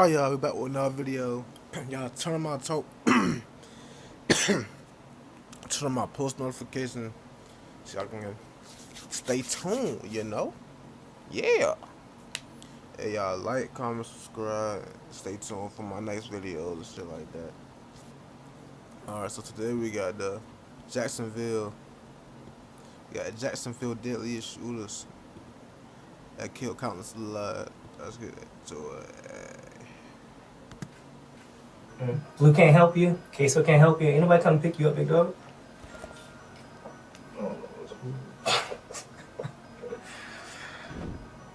Alright, y'all, we back with another video. Y'all turn on my turn on my post notification so y'all can stay tuned, you know? Yeah. Hey, y'all, like, comment, subscribe, stay tuned for my next videos and shit like that. Alright, so today we got the Jacksonville deadliest shooters that killed countless lives. Let's get to it. Blue can't help you. Queso can't help you. Ain't nobody come pick you up, big dog.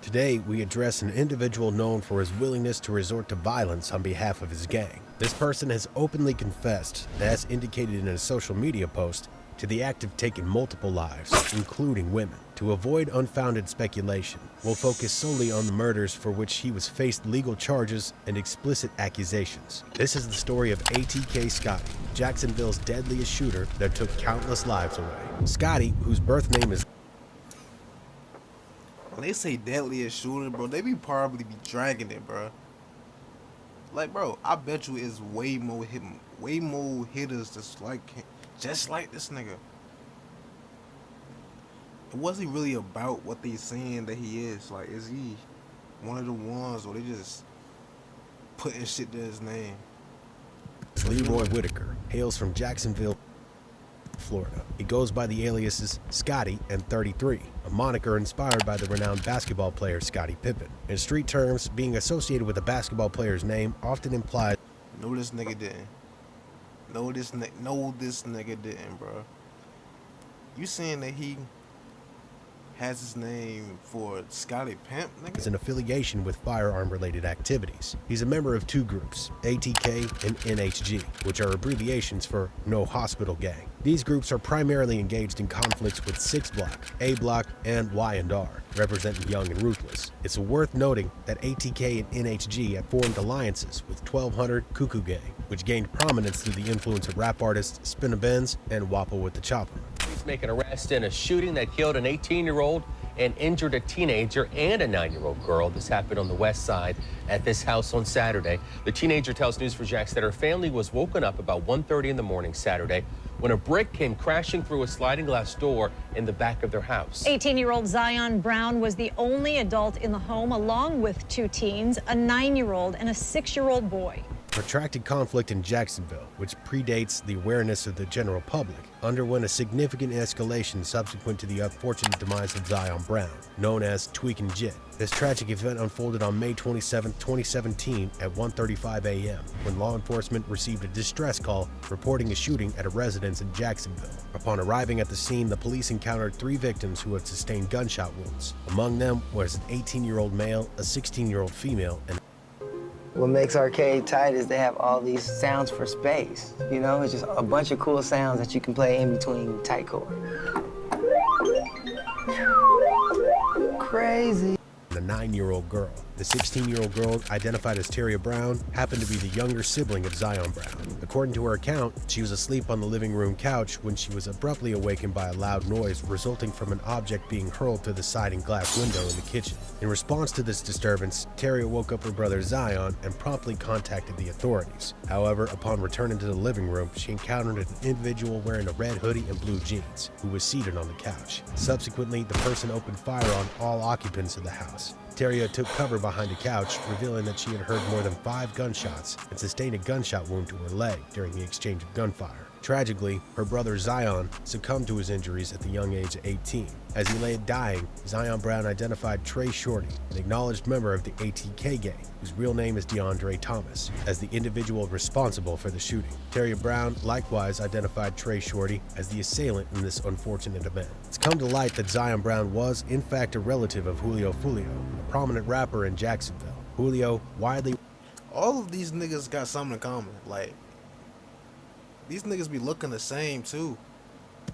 Today, we address an individual known for his willingness to resort to violence on behalf of his gang. This person has openly confessed, as indicated in a social media post, to the act of taking multiple lives, including women. To avoid unfounded speculation, we'll focus solely on the murders for which he was faced legal charges and explicit accusations. This is the story of ATK Scotty, Jacksonville's deadliest shooter that took countless lives away. Scotty, whose birth name is... When they say deadliest shooter, bro, they probably be dragging it, bro. Like, bro, I bet you it's way more hitters just like this nigga. It wasn't really about what they saying that he is. Like, is he one of the ones, or they just putting shit to his name? Leroy Whitaker hails from Jacksonville, Florida. He goes by the aliases Scotty and 33, a moniker inspired by the renowned basketball player Scottie Pippen. In street terms, being associated with a basketball player's name often implies... No, this nigga didn't. No, this nigga didn't, bro. You saying that he has his name for Scotty Pimp, nigga? Is an affiliation with firearm-related activities. He's a member of two groups, ATK and NHG, which are abbreviations for No Hospital Gang. These groups are primarily engaged in conflicts with 6 Block, A Block, and Y&R, representing Young and Ruthless. It's worth noting that ATK and NHG have formed alliances with 1200 Cuckoo Gang, which gained prominence through the influence of rap artists Spinna Benz and Wappa with the Chopper. Police make an arrest in a shooting that killed an 18-year-old and injured a teenager and a 9-year-old girl. This happened on the west side at this house on Saturday. The teenager tells News4Jax that her family was woken up about 1:30 in the morning Saturday when a brick came crashing through a sliding glass door in the back of their house. 18-year-old Zion Brown was the only adult in the home, along with 2 teens, a 9-year-old and a 6-year-old boy. Protracted conflict in Jacksonville, which predates the awareness of the general public, underwent a significant escalation subsequent to the unfortunate demise of Zion Brown, known as Tweakin' Jit. This tragic event unfolded on May 27, 2017 at 1:35 a.m. when law enforcement received a distress call reporting a shooting at a residence in Jacksonville. Upon arriving at the scene, the police encountered 3 victims who had sustained gunshot wounds. Among them was an 18-year-old male, a 16-year-old female, and what makes Arcade tight is they have all these sounds for space. You know, it's just a bunch of cool sounds that you can play in between tight chord. Crazy. the 9-year-old girl. The 16-year-old girl, identified as Terria Brown, happened to be the younger sibling of Zion Brown. According to her account, she was asleep on the living room couch when she was abruptly awakened by a loud noise resulting from an object being hurled through the sliding glass window in the kitchen. In response to this disturbance, Terria woke up her brother Zion and promptly contacted the authorities. However, upon returning to the living room, she encountered an individual wearing a red hoodie and blue jeans, who was seated on the couch. Subsequently, the person opened fire on all occupants of the house. Terria took cover behind a couch, revealing that she had heard more than 5 gunshots and sustained a gunshot wound to her leg during the exchange of gunfire. Tragically, her brother Zion succumbed to his injuries at the young age of 18. As he lay dying, Zion Brown identified Trey Shorty, an acknowledged member of the ATK gang, whose real name is DeAndre Thomas, as the individual responsible for the shooting. Terria Brown likewise identified Trey Shorty as the assailant in this unfortunate event. It's come to light that Zion Brown was, in fact, a relative of Julio, a prominent rapper in Jacksonville. Julio, widely... All of these niggas got something in common. Like, these niggas be looking the same, too.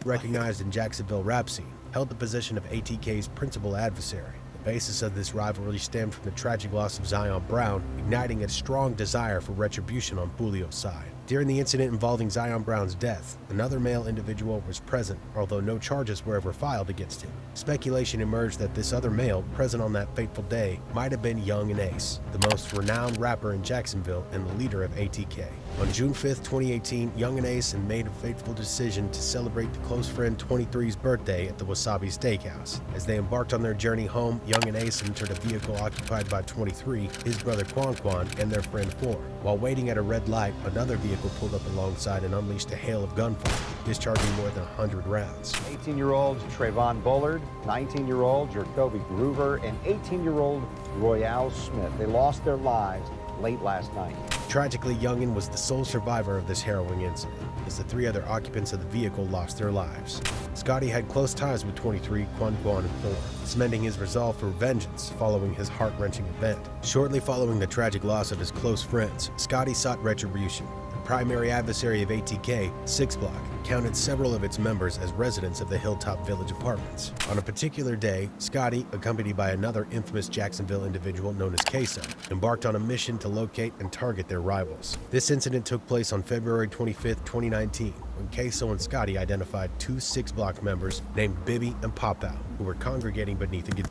Recognized in Jacksonville rap scene, held the position of ATK's principal adversary. The basis of this rivalry stemmed from the tragic loss of Zion Brown, igniting a strong desire for retribution on Julio's side. During the incident involving Zion Brown's death, another male individual was present, although no charges were ever filed against him. Speculation emerged that this other male present on that fateful day might have been Young and Ace, the most renowned rapper in Jacksonville and the leader of ATK. On June 5th, 2018, Young and Ace had made a fateful decision to celebrate the close friend 23's birthday at the Wasabi Steakhouse. As they embarked on their journey home, Young and Ace entered a vehicle occupied by 23, his brother Quan Quan, and their friend 4. While waiting at a red light, another vehicle pulled up alongside and unleashed a hail of gunfire, discharging more than 100 rounds. 18-year-old Trayvon Bullard, 19-year-old Jacoby Groover, and 18-year-old Royale Smith. They lost their lives late last night. Tragically, Youngin was the sole survivor of this harrowing incident, as the 3 other occupants of the vehicle lost their lives. Scotty had close ties with 23, Quan Quan, and 4, cementing his resolve for vengeance following his heart-wrenching event. Shortly following the tragic loss of his close friends, Scotty sought retribution. The primary adversary of ATK, 6 Block, counted several of its members as residents of the Hilltop Village apartments. On a particular day, Scotty, accompanied by another infamous Jacksonville individual known as Queso, embarked on a mission to locate and target their rivals. This incident took place on February 25th, 2019, when Queso and Scotty identified 2 6 Block members named Bibby and Pop-Out, who were congregating beneath a...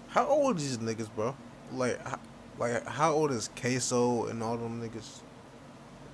How old is these niggas, bro? Like how old is Queso and all them niggas?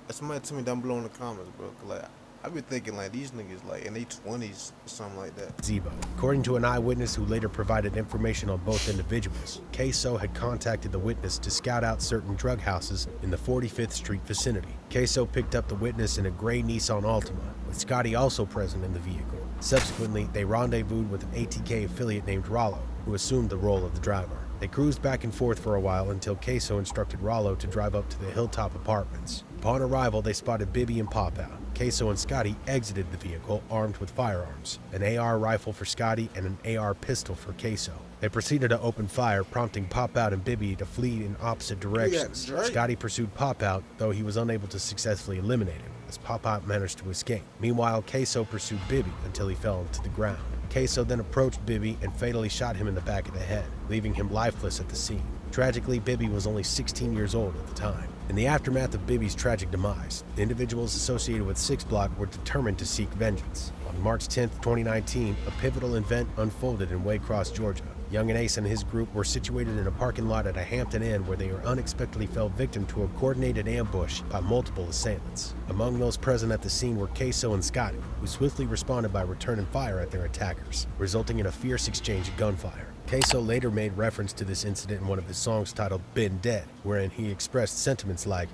Somebody tell me down below in the comments, bro. Like, I be thinking like these niggas like in their 20s or something like that. Zebo. According to an eyewitness who later provided information on both individuals, Queso had contacted the witness to scout out certain drug houses in the 45th Street vicinity. Queso picked up the witness in a gray Nissan Altima, with Scotty also present in the vehicle. Subsequently, they rendezvoused with an ATK affiliate named Rollo, who assumed the role of the driver. They cruised back and forth for a while until Queso instructed Rollo to drive up to the Hilltop apartments. Upon arrival, they spotted Bibby and Pop-Out. Queso and Scotty exited the vehicle armed with firearms, an AR rifle for Scotty and an AR pistol for Queso. They proceeded to open fire, prompting Pop-Out and Bibby to flee in opposite directions. Yeah, right. Scotty pursued Pop-Out, though he was unable to successfully eliminate him, as Pop-Out managed to escape. Meanwhile, Queso pursued Bibby until he fell to the ground. Queso then approached Bibby and fatally shot him in the back of the head, leaving him lifeless at the scene. Tragically, Bibby was only 16 years old at the time. In the aftermath of Bibby's tragic demise, individuals associated with 6 Block were determined to seek vengeance. On March 10, 2019, a pivotal event unfolded in Waycross, Georgia. Young and Ace and his group were situated in a parking lot at a Hampton Inn where they were unexpectedly fell victim to a coordinated ambush by multiple assailants. Among those present at the scene were Queso and Scotty, who swiftly responded by returning fire at their attackers, resulting in a fierce exchange of gunfire. Queso later made reference to this incident in one of his songs titled Been Dead, wherein he expressed sentiments like,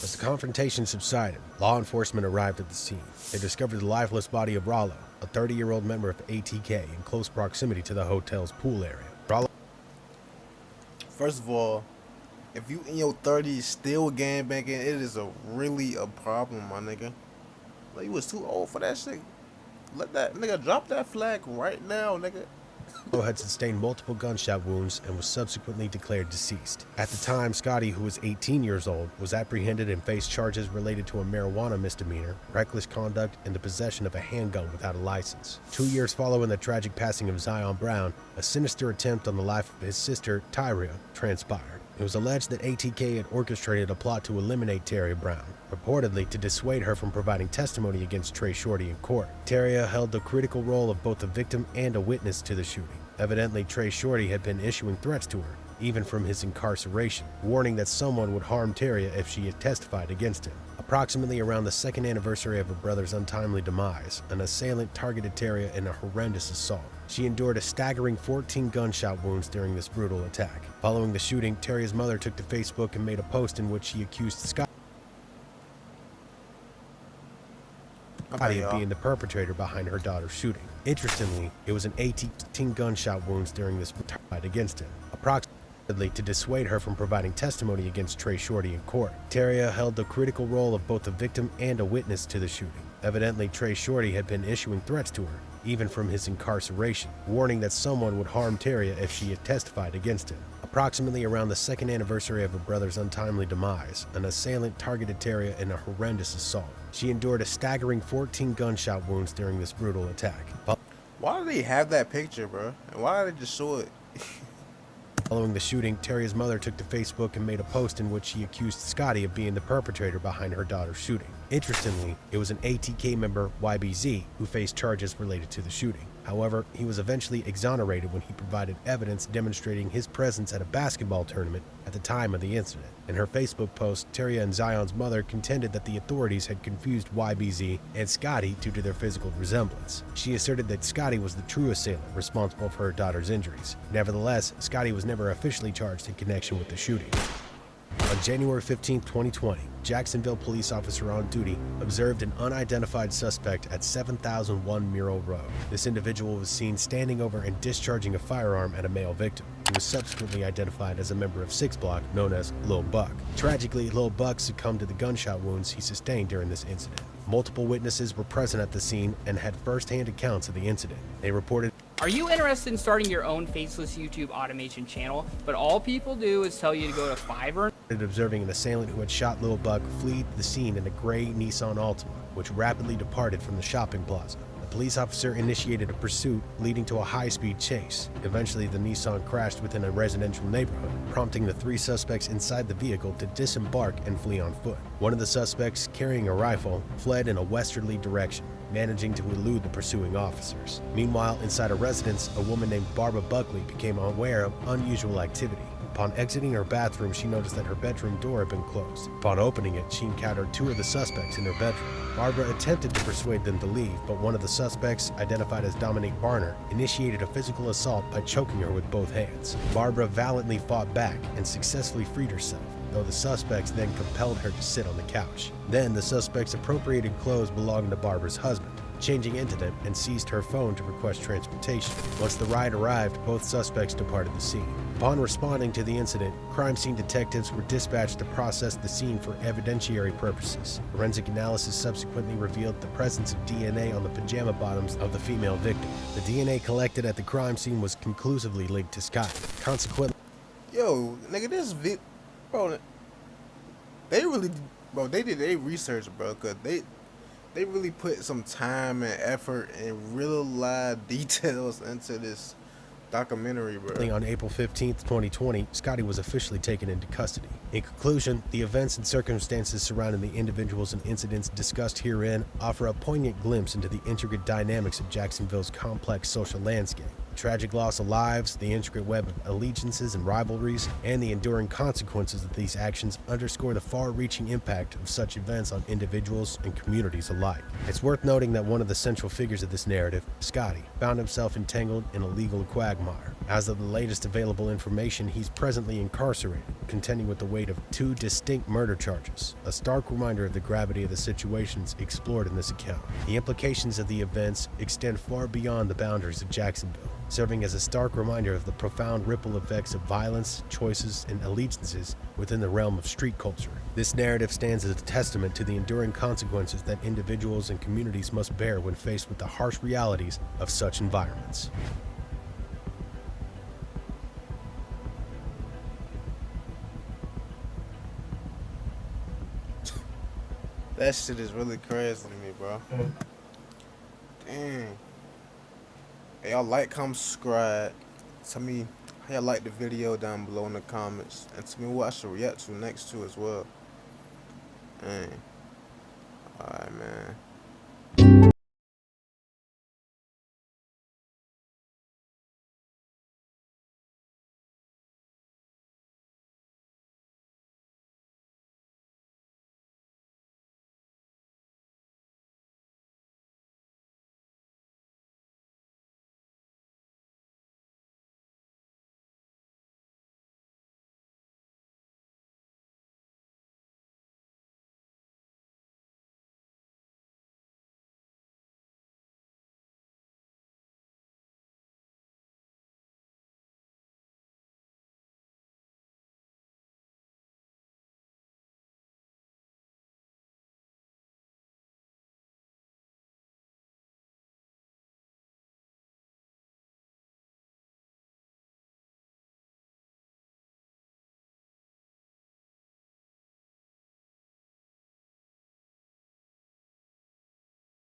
as the confrontation subsided, law enforcement arrived at the scene. They discovered the lifeless body of Rollo, a 30-year-old member of ATK, in close proximity to the hotel's pool area. Rollo... First of all, if you in your 30s still gangbanging, it is really a problem, my nigga. Like, you was too old for that shit. Let that nigga drop that flag right now, nigga. had sustained multiple gunshot wounds and was subsequently declared deceased. At the time, Scotty, who was 18 years old, was apprehended and faced charges related to a marijuana misdemeanor, reckless conduct, and the possession of a handgun without a license. 2 years following the tragic passing of Zion Brown, a sinister attempt on the life of his sister, Tyria, transpired. It was alleged that ATK had orchestrated a plot to eliminate Tyria Brown, purportedly to dissuade her from providing testimony against Trey Shorty in court. Tyria held the critical role of both a victim and a witness to the shooting. Evidently, Trey Shorty had been issuing threats to her, even from his incarceration, warning that someone would harm Tyria if she had testified against him. Approximately around the second anniversary of her brother's untimely demise, an assailant targeted Tyria in a horrendous assault. She endured a staggering 14 gunshot wounds during this brutal attack. Following the shooting, Tyria's mother took to Facebook and made a post in which she accused Scotty of being the perpetrator behind her daughter's shooting. Interestingly, it was an 18 gunshot wounds during this fight against him, approximately to dissuade her from providing testimony against Trey Shorty in court. Tyria held the critical role of both a victim and a witness to the shooting. Evidently, Trey Shorty had been issuing threats to her, even from his incarceration, warning that someone would harm Tyria if she had testified against him. Approximately around the second anniversary of her brother's untimely demise, an assailant targeted Tyria in a horrendous assault. She endured a staggering 14 gunshot wounds during this brutal attack. Why do they have that picture, bro? And why did they just show it? Following the shooting, Teria's mother took to Facebook and made a post in which she accused Scotty of being the perpetrator behind her daughter's shooting. Interestingly, it was an ATK member, YBZ, who faced charges related to the shooting. However, he was eventually exonerated when he provided evidence demonstrating his presence at a basketball tournament at the time of the incident. In her Facebook post, Teria and Zion's mother contended that the authorities had confused YBZ and Scotty due to their physical resemblance. She asserted that Scotty was the true assailant responsible for her daughter's injuries. Nevertheless, Scotty was never officially charged in connection with the shooting. On January 15, 2020, Jacksonville police officer on duty observed an unidentified suspect at 7001 Murrell Road. This individual was seen standing over and discharging a firearm at a male victim. He was subsequently identified as a member of 6 Block known as Lil Buck. Tragically, Lil Buck succumbed to the gunshot wounds he sustained during this incident. Multiple witnesses were present at the scene and had first-hand accounts of the incident. They reported, "Are you interested in starting your own faceless YouTube automation channel, but all people do is tell you to go to Fiverr?" observing an assailant who had shot Lil Buck flee the scene in a gray Nissan Altima, which rapidly departed from the shopping plaza. The police officer initiated a pursuit leading to a high-speed chase. Eventually, the Nissan crashed within a residential neighborhood, prompting the 3 suspects inside the vehicle to disembark and flee on foot. One of the suspects, carrying a rifle, fled in a westerly direction, managing to elude the pursuing officers. Meanwhile, inside a residence, a woman named Barbara Buckley became aware of unusual activity. Upon exiting her bathroom, she noticed that her bedroom door had been closed. Upon opening it, she encountered 2 of the suspects in her bedroom. Barbara attempted to persuade them to leave, but one of the suspects, identified as Dominique Barner, initiated a physical assault by choking her with both hands. Barbara valiantly fought back and successfully freed herself, though the suspects then compelled her to sit on the couch. Then the suspects appropriated clothes belonging to Barbara's husband, changing into them, and seized her phone to request transportation. Once the ride arrived, both suspects departed the scene. Upon responding to the incident, crime scene detectives were dispatched to process the scene for evidentiary purposes. Forensic analysis subsequently revealed the presence of DNA on the pajama bottoms of the female victim. The DNA collected at the crime scene was conclusively linked to Scotty. Consequently, Yo, nigga, bro, they did their research, bro, cause they really put some time and effort and real live details into this documentary, bro. On April 15th, 2020, Scotty was officially taken into custody. In conclusion, the events and circumstances surrounding the individuals and incidents discussed herein offer a poignant glimpse into the intricate dynamics of Jacksonville's complex social landscape. The tragic loss of lives, the intricate web of allegiances and rivalries, and the enduring consequences of these actions underscore the far-reaching impact of such events on individuals and communities alike. It's worth noting that one of the central figures of this narrative, Scotty, found himself entangled in a legal quagmire. As of the latest available information, he's presently incarcerated, contending with the weight of 2 distinct murder charges, a stark reminder of the gravity of the situations explored in this account. The implications of the events extend far beyond the boundaries of Jacksonville, serving as a stark reminder of the profound ripple effects of violence, choices, and allegiances within the realm of street culture. This narrative stands as a testament to the enduring consequences that individuals and communities must bear when faced with the harsh realities of such environments. That shit is really crazy to me, bro. Dang. Hey, y'all like, comment, subscribe. Tell me how y'all like the video down below in the comments. And tell me what I should react to next too as well. Dang. Alright, man.